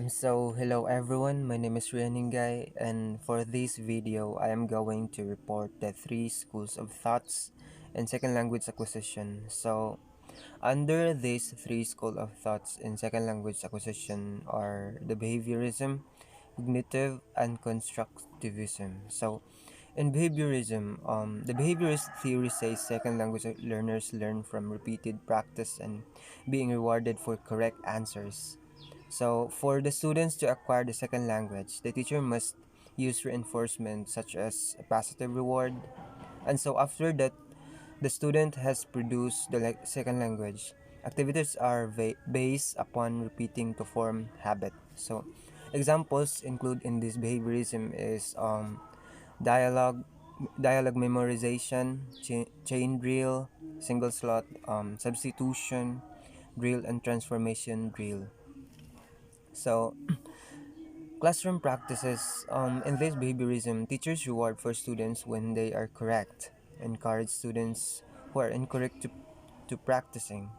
Hello everyone, my name is Guy, and for this video, I am going to report the three schools of thoughts in second language acquisition. Under these three schools of thoughts in second language acquisition are the behaviorism, cognitive, and constructivism. In behaviorism, the behaviorist theory says second language learners learn from repeated practice and being rewarded for correct answers. For the students to acquire the second language, the teacher must use reinforcement such as a positive reward. After that, the student has produced the second language. Activities are based upon repeating to form habit. Examples include in this behaviorism is dialogue, dialogue memorization, chain drill, single slot, substitution drill, and transformation drill. So Classroom practices. In this behaviorism, teachers reward for students when they are correct, encourage students who are incorrect to practicing.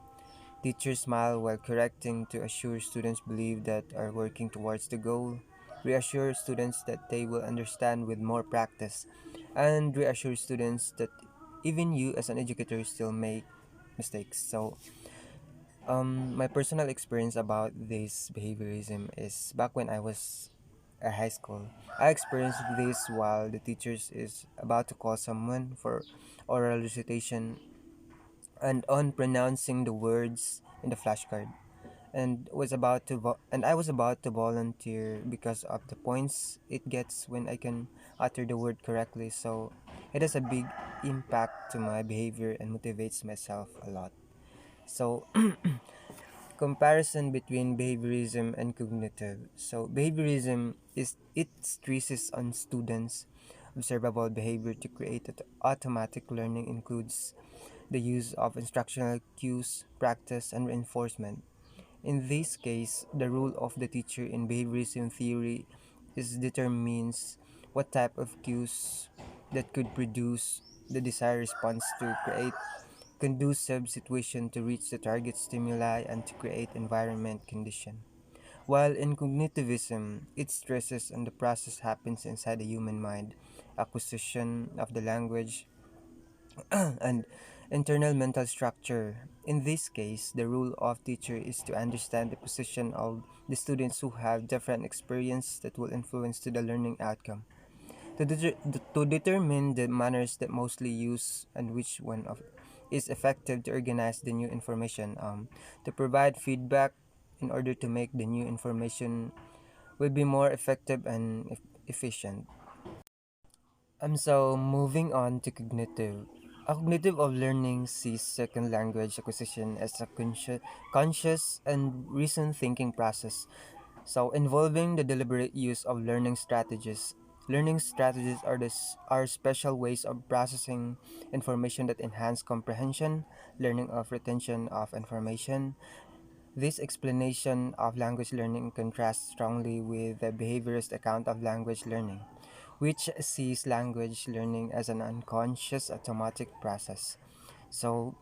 Teachers smile while correcting to assure students believe that are working towards the goal, reassure students that they will understand with more practice, and reassure students that even you as an educator still make mistakes. My personal experience about this behaviorism is back when I was at high school. I experienced this while the teachers is about to call someone for oral recitation and on pronouncing the words in the flashcard and I was about to volunteer because of the points it gets when I can utter the word correctly. So it has a big impact to my behavior and motivates myself a lot. So Comparison between behaviorism and cognitive. Behaviorism is it stresses on students' observable behavior to create automatic learning includes the use of instructional cues, practice, and reinforcement. In this case, the role of the teacher in behaviorism theory is determines what type of cues that could produce the desired response to create conducive situation to reach the target stimuli and to create environment condition. While in cognitivism, it stresses on the process happens inside the human mind, acquisition of the language, and internal mental structure. In this case, the role of teacher is to understand the position of the students who have different experience that will influence to the learning outcome. To determine the manners that mostly use and which one of is effective to organize the new information, to provide feedback in order to make the new information will be more effective and efficient. Moving on to cognitive. A cognitive of learning sees second language acquisition as a conscious and reason thinking process, involving the deliberate use of learning strategies. Learning strategies are special ways of processing information that enhance comprehension, learning of retention of information. This explanation of language learning contrasts strongly with the behaviorist account of language learning, which sees language learning as an unconscious automatic process. So,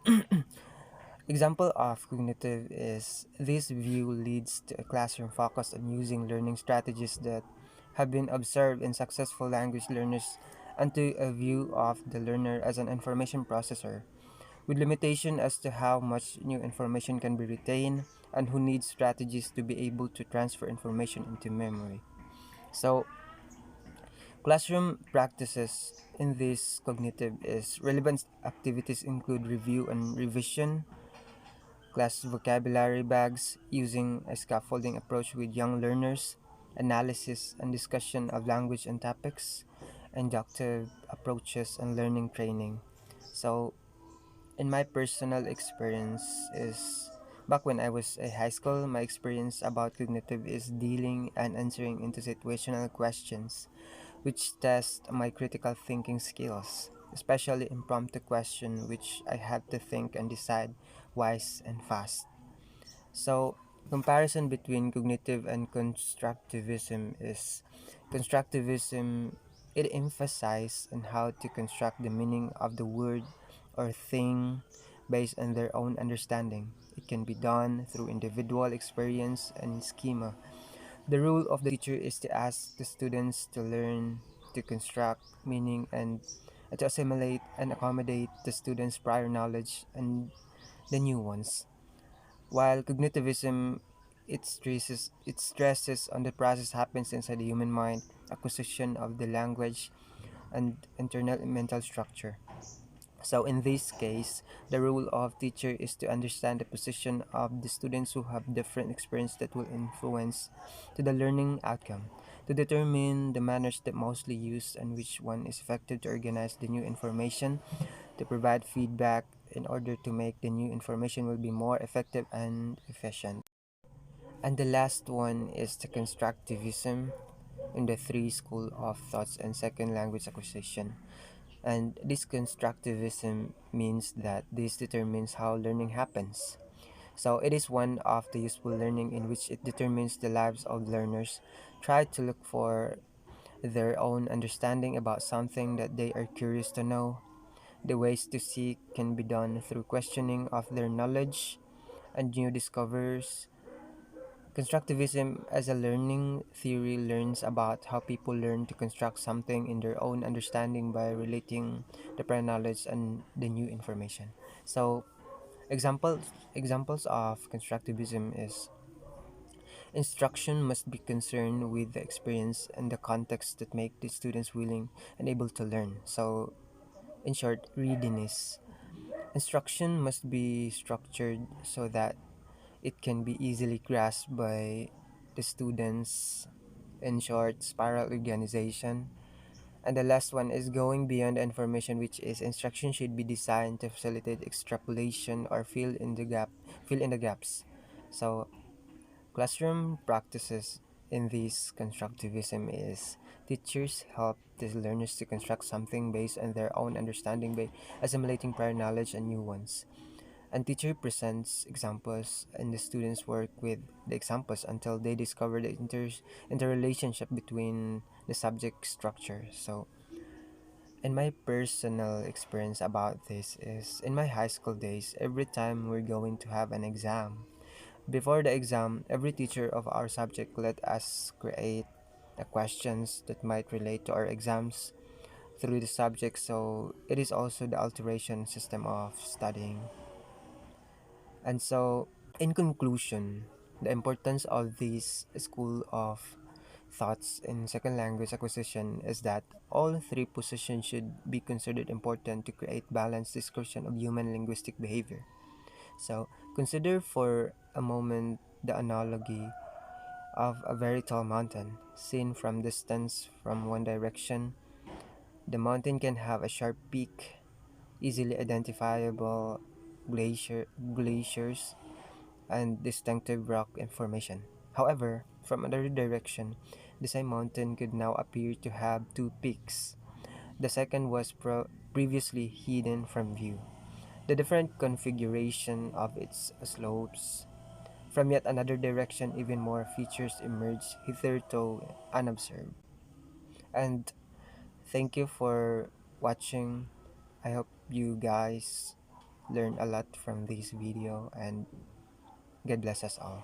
Example of cognitive is this view leads to a classroom focused on using learning strategies that have been observed in successful language learners and to a view of the learner as an information processor, with limitation as to how much new information can be retained and who needs strategies to be able to transfer information into memory. So, Classroom practices in this cognitive is relevant activities include review and revision, class vocabulary bags using a scaffolding approach with young learners, analysis and discussion of language and topics, inductive approaches and learning training. So, in my personal experience is back when I was a high school, my experience about cognitive is dealing and answering into situational questions which test my critical thinking skills, especially impromptu question which I have to think and decide wise and fast. So, comparison between cognitive and constructivism is constructivism it emphasizes on how to construct the meaning of the word or thing based on their own understanding. It can be done through individual experience and schema. The role of the teacher is to ask the students to learn, to construct meaning, and to assimilate and accommodate the students' prior knowledge and the new ones. While cognitivism, it stresses on the process happens inside the human mind, acquisition of the language and internal mental structure. So in this case, the role of teacher is to understand the position of the students who have different experience that will influence to the learning outcome, to determine the manners that mostly used and which one is effective to organize the new information, to provide feedback in order to make the new information will be more effective and efficient. And the last one is the constructivism in the three school of thoughts and second language acquisition. And this constructivism means that this determines how learning happens. So it is one of the useful learning in which it determines the lives of learners try to look for their own understanding about something that they are curious to know. The ways to seek can be done through questioning of their knowledge and new discoveries. Constructivism as a learning theory learns about how people learn to construct something in their own understanding by relating the prior knowledge and the new information. So examples of constructivism is instruction must be concerned with the experience and the context that make the students willing and able to learn. So in short, readiness. Instruction must be structured so that it can be easily grasped by the students. In short, spiral organization. And the last one is going beyond the information, which is instruction should be designed to facilitate extrapolation or fill in the gaps. So classroom practices in this constructivism is teachers help the learners to construct something based on their own understanding by assimilating prior knowledge and new ones. And teacher presents examples and the students work with the examples until they discover the interrelationship between the subject structure. So in my personal experience about this is in my high school days, every time we're going to have an exam, before the exam, every teacher of our subject let us create the questions that might relate to our exams through the subject. So it is also the alteration system of studying. And so in conclusion, the importance of this school of thoughts in second language acquisition is that all three positions should be considered important to create balanced discussion of human linguistic behavior. So consider for a moment the analogy of a very tall mountain. Seen from distance from one direction, the mountain can have a sharp peak, easily identifiable glaciers, and distinctive rock formation. However, from another direction, the same mountain could now appear to have two peaks. The second was previously hidden from view. The different configuration of its slopes. From yet another direction, even more features emerge hitherto unobserved. And thank you for watching. I hope you guys learn a lot from this video and God bless us all.